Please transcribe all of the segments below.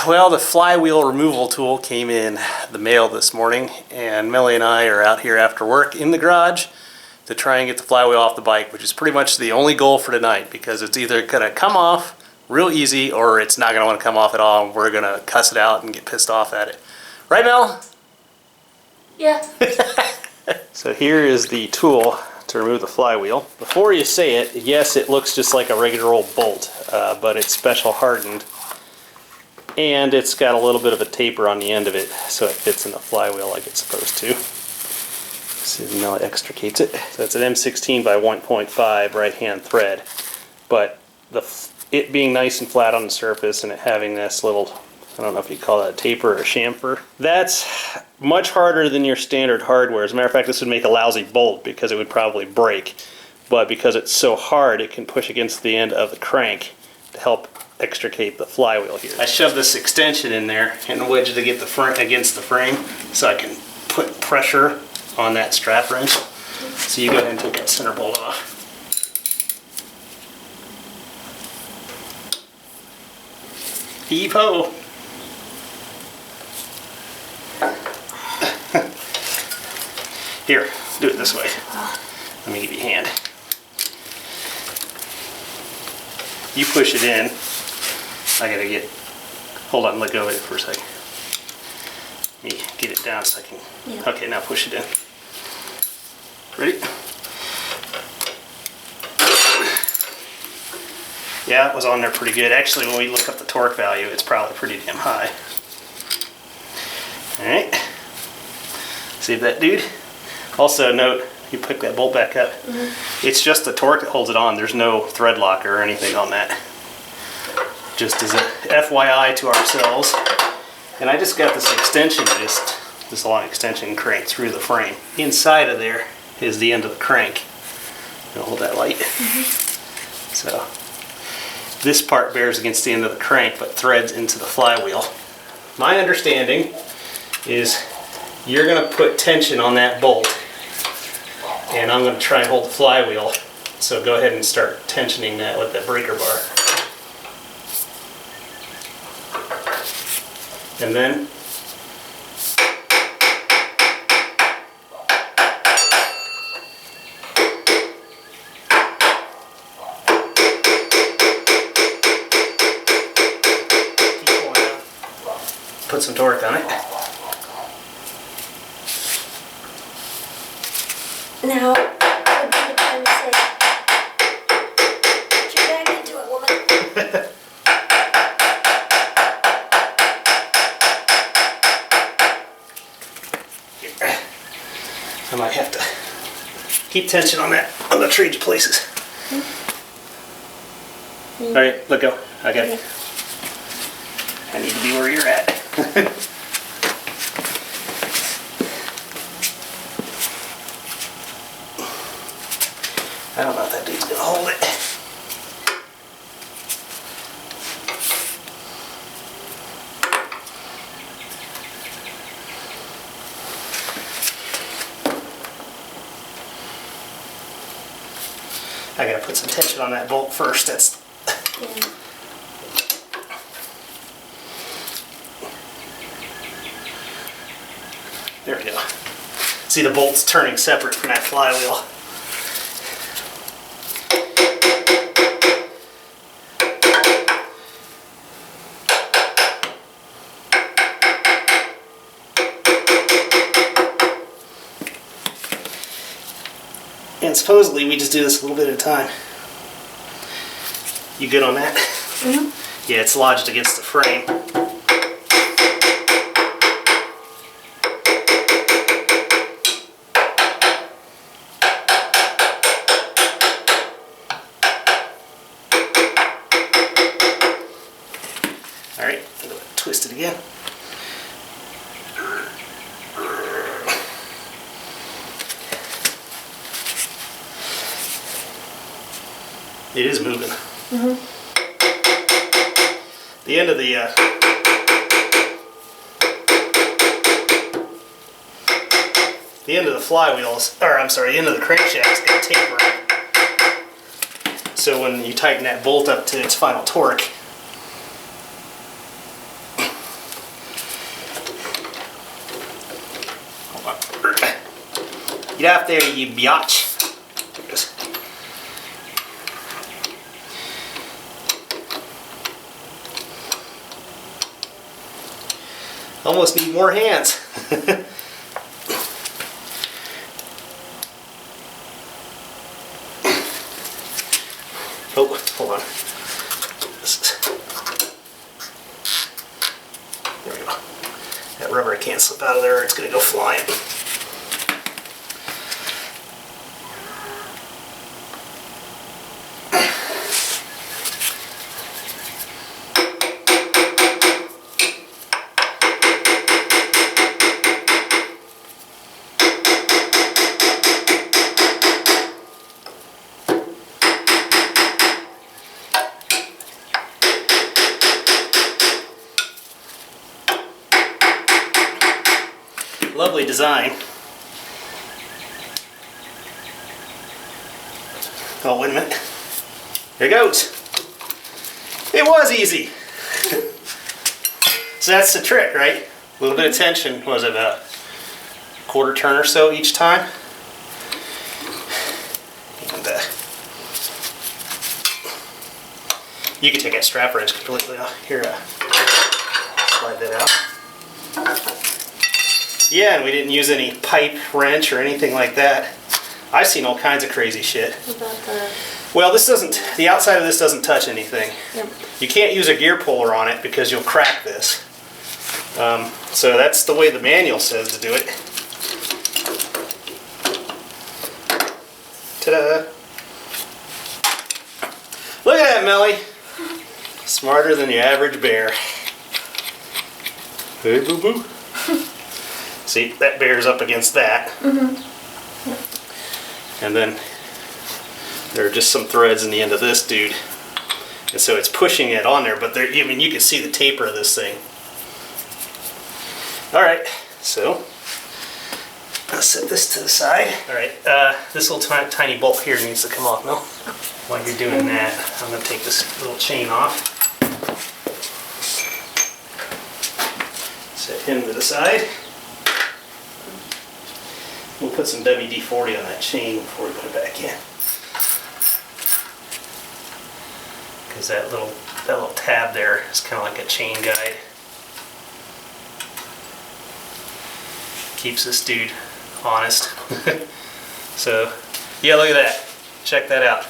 Well, the flywheel removal tool came in the mail this morning, and Melly and I are out here after work in the garage to try and get the flywheel off the bike, which is pretty much the only goal for tonight, because it's either going to come off real easy or it's not going to want to come off at all, and we're going to cuss it out and get pissed off at it. Right, Mel? Yeah. So here is the tool to remove the flywheel. Before you say it, yes, it looks just like a regular old bolt, but it's special hardened. And it's got a little bit of a taper on the end of it, so it fits in the flywheel like it's supposed to. See if Mel extricates it. So it's an M16 by 1.5 right-hand thread. But it being nice and flat on the surface and it having this little, I don't know if you call that a taper or a chamfer, that's much harder than your standard hardware. As a matter of fact, this would make a lousy bolt because it would probably break. But because it's so hard, it can push against the end of the crank to help extricate the flywheel here. I shoved this extension in there and wedged it against the frame so I can put pressure on that strap wrench. So you go ahead and take that center bolt off. Heave ho! Here, do it this way. Let me give you a hand. You push it in. I gotta hold on, let go of it for a second. Let me get it down so I can, yeah. Okay, now push it in. Ready? Yeah, it was on there pretty good. Actually, when we look up the torque value, it's probably pretty damn high. Alright. See that, dude? Also note, you pick that bolt back up. Mm-hmm. It's just the torque that holds it on. There's no thread locker or anything on that. Just as a FYI to ourselves. And I just got this extension, this long extension crank through the frame. Inside of there is the end of the crank. I'll hold that light. Mm-hmm. So this part bears against the end of the crank but threads into the flywheel. My understanding is you're going to put tension on that bolt, and I'm going to try and hold the flywheel. So go ahead and start tensioning that with that breaker bar. And then keep going down. Put some torque on it. Now would be the time to say, get back into it, woman. I might have to keep tension on the trade places. Mm-hmm. All right, let go. I got it. I need to be where you're at. I don't know if that dude's gonna hold it. I gotta put some tension on that bolt first. That's There we go. See, the bolt's turning separate from that flywheel. And supposedly we just do this a little bit at a time. You good on that? Mm-hmm. Yeah, it's lodged against the frame. Alright, I'm going to twist it again. It is moving. Mm-hmm. The end of the flywheels, or I'm sorry, the end of the crankshaft's got taper on it. So when you tighten that bolt up to its final torque, Get out there, you biatch. There it is. Almost need more hands. Oh, hold on. There we go. That rubber can't slip out of there or it's going to go flying. Lovely design. Oh, wait a minute. Here goes. It was easy. So that's the trick, right? A little bit of tension. What was it, about a quarter turn or so each time? And you can take that strap wrench completely off. Here, slide that out. Yeah, and we didn't use any pipe wrench or anything like that. I've seen all kinds of crazy shit. What about the... Well, this doesn't, the outside of this doesn't touch anything. Yep. You can't use a gear puller on it because you'll crack this. So that's the way the manual says to do it. Ta-da! Look at that, Melly. Smarter than your average bear. Hey, boo-boo. See, that bears up against that. Mm-hmm. And then there are just some threads in the end of this dude. And so it's pushing it on there, but there, I mean, you can see the taper of this thing. All right, so I'll set this to the side. All right, this little tiny bolt here needs to come off, Mel. While you're doing that, I'm gonna take this little chain off. Set him to the side. We'll put some WD-40 on that chain before we put it back in. Because that little tab there is kind of like a chain guide. Keeps this dude honest. So, yeah, look at that. Check that out.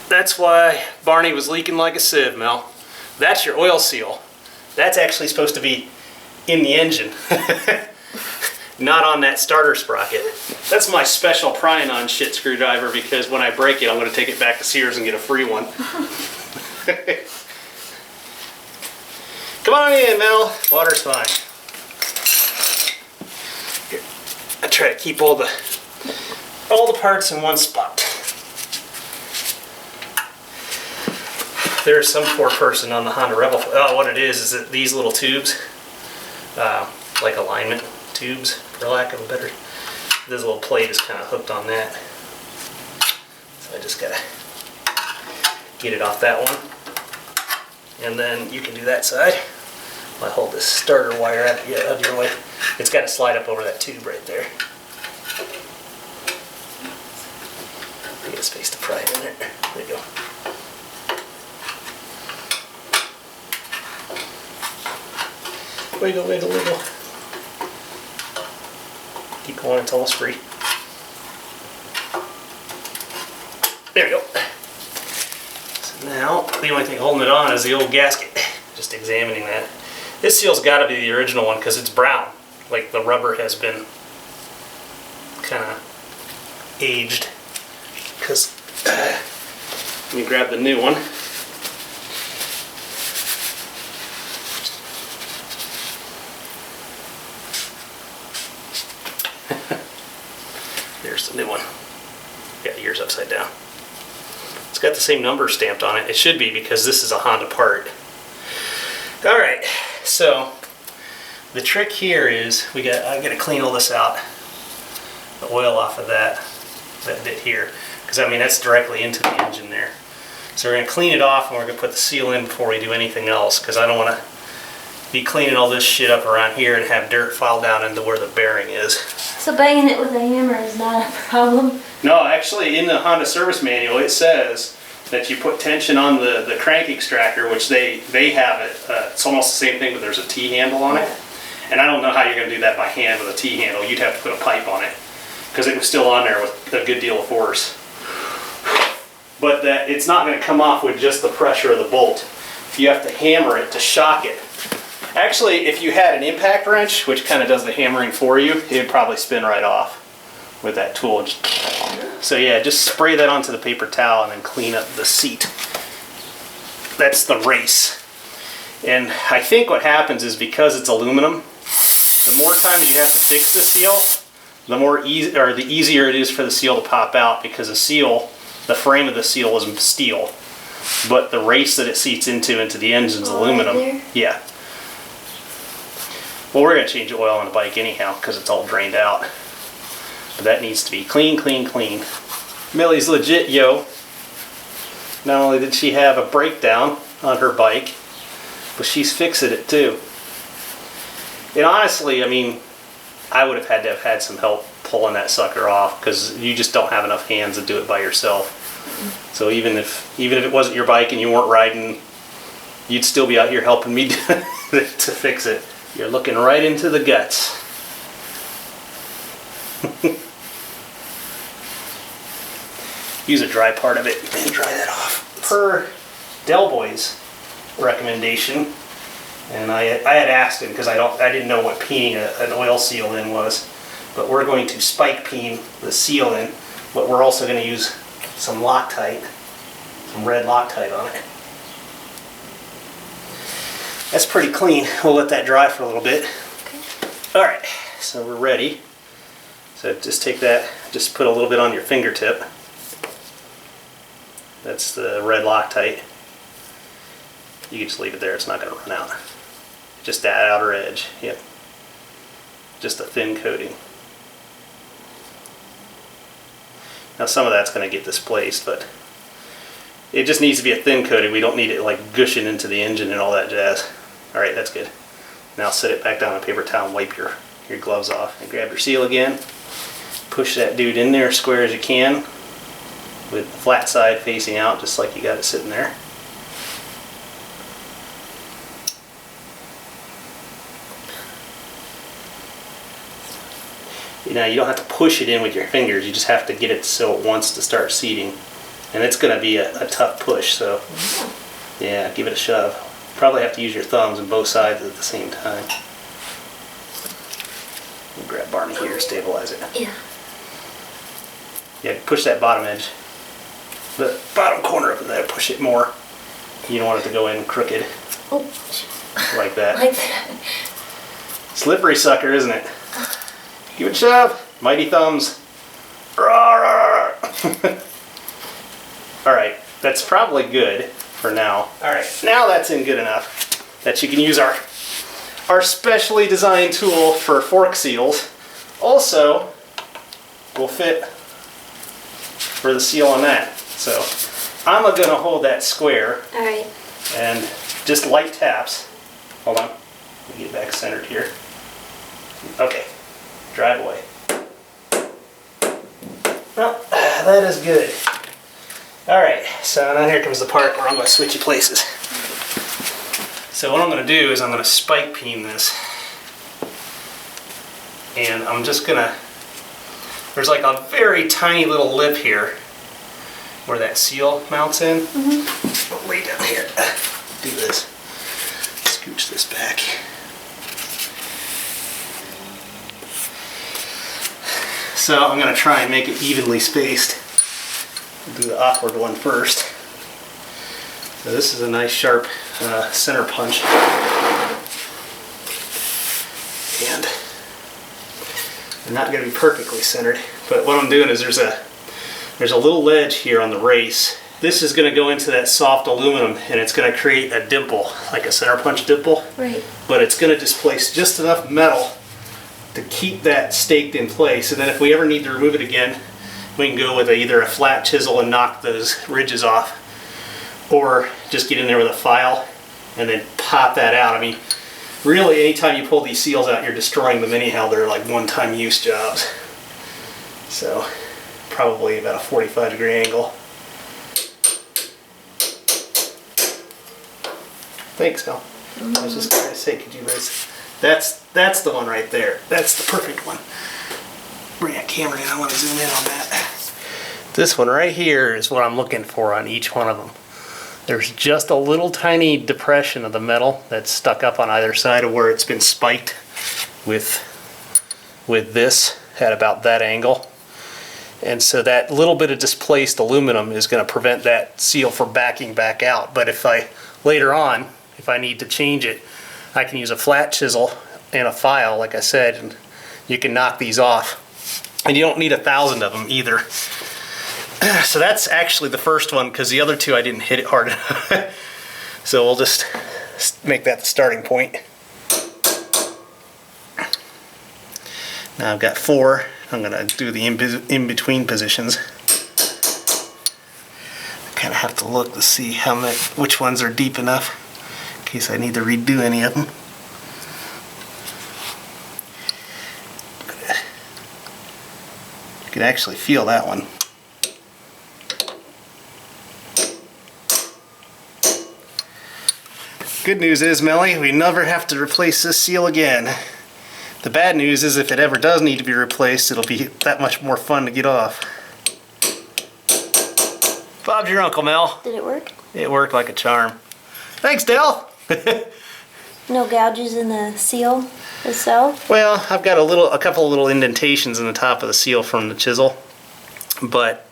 That's why Barney was leaking like a sieve, Mel. That's your oil seal. That's actually supposed to be in the engine. Not on that starter sprocket. That's my special prying on shit screwdriver because when I break it, I'm going to take it back to Sears and get a free one. Come on in, Mel. Water's fine. Here. I try to keep all the parts in one spot. There's some poor person on the Honda Rebel. Oh, what it is that these little tubes, like alignment tubes, for lack of a better, this little plate is kind of hooked on that. So I just gotta get it off that one. And then you can do that side. I'll hold this starter wire out of your way. It's got to slide up over that tube right there. Get a space to pry it in there. There you go. Wiggle, wiggle, wiggle. Keep going until it's free. There we go. So now, the only thing holding it on is the old gasket. Just examining that. This seal's got to be the original one because it's brown. Like the rubber has been kind of aged. Because, let me grab the new one. There's the new one. Got the ears upside down. It's got the same number stamped on it. It should be because this is a Honda part. Alright, so the trick here is I gotta clean all this out. The oil off of that bit here. Because I mean that's directly into the engine there. So we're gonna clean it off and we're gonna put the seal in before we do anything else because I don't wanna, be cleaning all this shit up around here and have dirt fall down into where the bearing is. So banging it with a hammer is not a problem? No, actually in the Honda service manual it says that you put tension on the crank extractor, which they have it. It's almost the same thing, but there's a T-handle on it. And I don't know how you're going to do that by hand with a T-handle. You'd have to put a pipe on it because it was still on there with a good deal of force. But that it's not going to come off with just the pressure of the bolt. You have to hammer it to shock it. Actually, if you had an impact wrench, which kind of does the hammering for you, it would probably spin right off with that tool. So yeah, just spray that onto the paper towel and then clean up the seat. That's the race. And I think what happens is because it's aluminum, the more times you have to fix the seal, the easier it is for the seal to pop out, because the frame of the seal is steel, but the race that it seats into the engine's aluminum. Right there? Yeah. Well, we're going to change the oil on the bike anyhow because it's all drained out. But that needs to be clean, clean, clean. Millie's legit, yo. Not only did she have a breakdown on her bike, but she's fixing it too. And honestly, I mean, I would have had to have had some help pulling that sucker off because you just don't have enough hands to do it by yourself. So even if it wasn't your bike and you weren't riding, you'd still be out here helping me to fix it. You're looking right into the guts. Use a dry part of it and dry that off. Per Delboy's recommendation, and I had asked him because I didn't know what peening an oil seal in was, but we're going to spike peen the seal in, but we're also going to use some Loc-Tite, some red Loc-Tite on it. That's pretty clean. We'll let that dry for a little bit. Okay. Alright, so we're ready. So just take that, just put a little bit on your fingertip. That's the red Loc-Tite. You can just leave it there, it's not going to run out. Just that outer edge, yep. Just a thin coating. Now some of that's going to get displaced, but it just needs to be a thin coating. We don't need it like gushing into the engine and all that jazz. Alright, that's good. Now set it back down on a paper towel and wipe your gloves off. And grab your seal again. Push that dude in there as square as you can, with the flat side facing out, just like you got it sitting there. Now you don't have to push it in with your fingers, you just have to get it so it wants to start seating. And it's going to be a tough push, so yeah, give it a shove. Probably have to use your thumbs on both sides at the same time. We'll grab Barney here, stabilize it. Yeah. Yeah, push that bottom edge. The bottom corner of that, push it more. You don't want it to go in crooked. Oh. Like that. Like that. Slippery sucker, isn't it? Give it a shove. Mighty thumbs. Alright, that's probably good for now. Alright, now that's in good enough that you can use our specially designed tool for fork seals. Also, will fit for the seal on that. So, I'm going to hold that square. Alright. And just light taps. Hold on. Let me get back centered here. Okay. Drive away. Well, that is good. Alright, so now here comes the part where I'm going to switch you places. So what I'm going to do is I'm going to spike peen this. And I'm just going to, there's like a very tiny little lip here where that seal mounts in. I'll lay down here. Do this. Scooch this back. So I'm going to try and make it evenly spaced. I'll do the awkward one first. So this is a nice sharp center punch. And they're not going to be perfectly centered, but what I'm doing is there's a little ledge here on the race. This is going to go into that soft aluminum and it's going to create a dimple, like a center punch dimple. Right. But it's going to displace just enough metal to keep that staked in place, and then if we ever need to remove it again, we can go with either a flat chisel and knock those ridges off, or just get in there with a file and then pop that out. I mean, Really, anytime you pull these seals out, you're destroying them anyhow. They're like one-time use jobs. So, probably about a 45-degree angle. Thanks, Mel. I was just going to say, could you raise? That's the one right there. That's the perfect one. Bring that camera in. I want to zoom in on that. This one right here is what I'm looking for on each one of them. There's just a little tiny depression of the metal that's stuck up on either side of where it's been spiked with this at about that angle. And so that little bit of displaced aluminum is going to prevent that seal from backing back out. But if I, later on, if I need to change it, I can use a flat chisel and a file, like I said, and you can knock these off. And you don't need 1,000 of them either. So that's actually the first one, because the other two I didn't hit it hard enough. So we'll just make that the starting point. Now I've got 4. I'm going to do the in-between positions. I kind of have to look to see which ones are deep enough in case I need to redo any of them. You can actually feel that one. Good news is, Melly, we never have to replace this seal again. The bad news is if it ever does need to be replaced, it'll be that much more fun to get off. Bob's your uncle, Mel. Did it work? It worked like a charm. Thanks, Del. No gouges in the seal itself? Well, I've got a couple of little indentations in the top of the seal from the chisel, but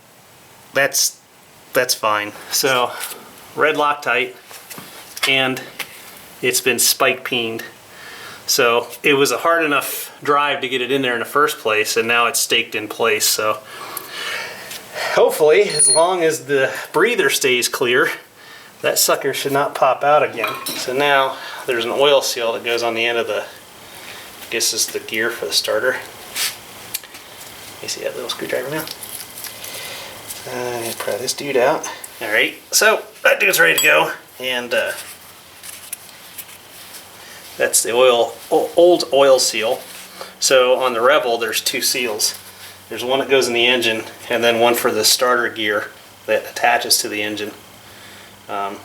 that's fine. So, red Loc-Tite, and it's been spike-peened. So it was a hard enough drive to get it in there in the first place, and now it's staked in place. So hopefully, as long as the breather stays clear, that sucker should not pop out again. So now there's an oil seal that goes on the end of the, I guess this is the gear for the starter. You see that little screwdriver now? I'm gonna pry this dude out. All right, so that dude's ready to go, and that's the old oil seal. So on the Rebel, there's 2 seals. There's one that goes in the engine, and then one for the starter gear that attaches to the engine. That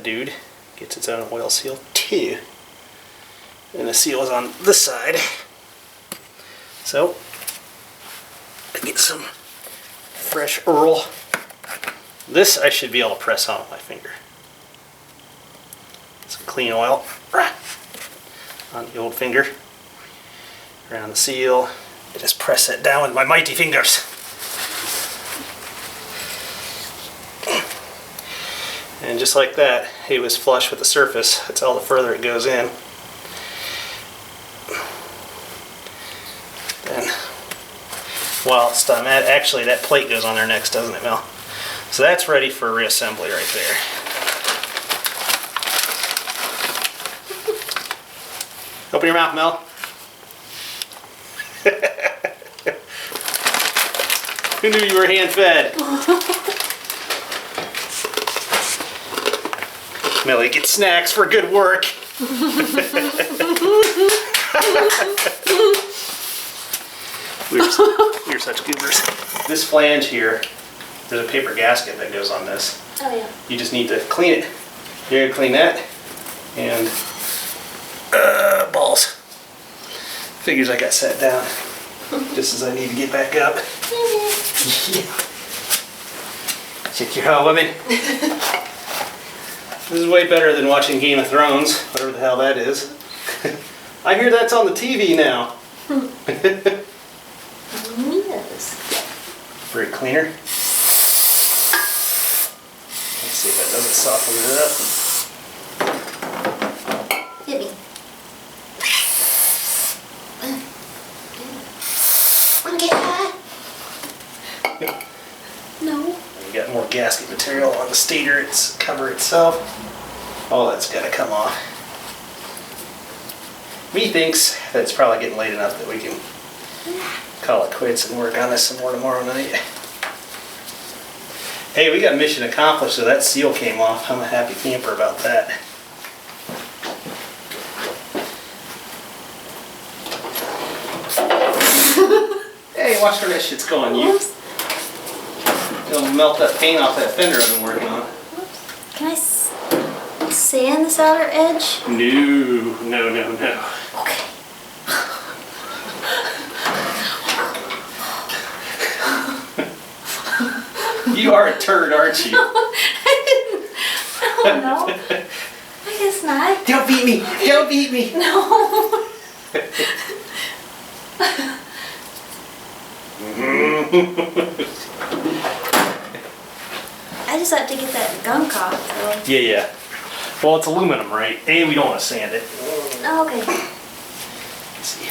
dude gets its own oil seal too. And the seal is on this side. So, I get some fresh oil. This I should be able to press on with my finger. Some clean oil on the old finger, around the seal. I just press it down with my mighty fingers. And just like that, it was flush with the surface. That's all the further it goes in. Then, while it's done, actually that plate goes on there next, doesn't it, Mel? So that's ready for reassembly right there. Open your mouth, Mel. Who knew you were hand-fed? Melly gets snacks for good work. We're such goobers. This flange here, there's a paper gasket that goes on this. Oh yeah. You just need to clean it. You're gonna clean that, and balls. Figures I got sat down just as I need to get back up. Yeah. Shake your hoe, women. This is way better than watching Game of Thrones, whatever the hell that is. I hear that's on the TV now. Yes. For a cleaner. Let's see if that doesn't soften it up. Hit me. Wanna get high? No. You got more gasket material on the stator cover itself. All that's gotta come off. Methinks that it's probably getting late enough that we can call it quits and work on this some more tomorrow night. Hey, we got mission accomplished, so that seal came off. I'm a happy camper about that. watch where that shit's going. It'll melt that paint off that fender I've been working on. Can I sand this outer edge? No. Okay. You are a turd, aren't you? Oh no. I guess not. Don't beat me. Okay. Don't beat me. No. I just have to get that gunk off though. Yeah. Well, it's aluminum, right? And we don't want to sand it. Oh, okay. Let's see.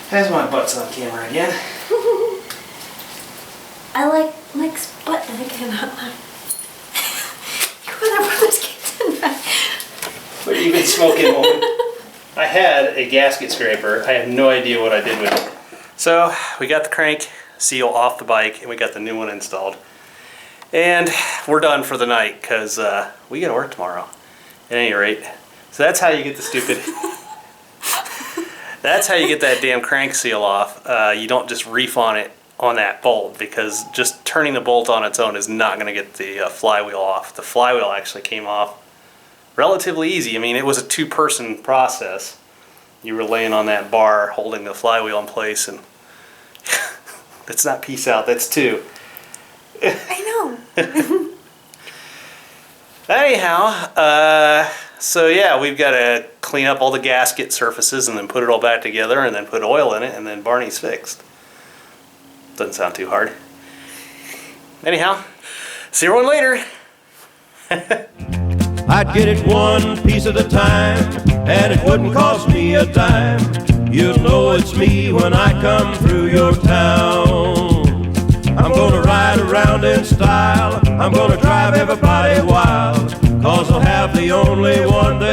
That's my butt's on camera again. I like Mike's butt again. You wanna put this kid in my... What have you been smoking, woman? I had a gasket scraper. I have no idea what I did with it. So we got the crank seal off the bike and we got the new one installed. And we're done for the night because we gotta work tomorrow. At any rate. So that's how you get the stupid... That's how you get that damn crank seal off. You don't just reef on it on that bolt because just turning the bolt on its own is not going to get the flywheel off. The flywheel actually came off relatively easy. I mean, it was a two-person process. You were laying on that bar holding the flywheel in place, and that's not peace out, that's two. I know. Anyhow, so yeah, we've got to clean up all the gasket surfaces and then put it all back together and then put oil in it and then Barney's fixed. Doesn't sound too hard. Anyhow, see everyone later. I'd get it one piece at a time, and it wouldn't cost me a dime. You'll know it's me when I come through your town. I'm gonna ride around in style, I'm gonna drive everybody wild, 'cause I'll have the only one there.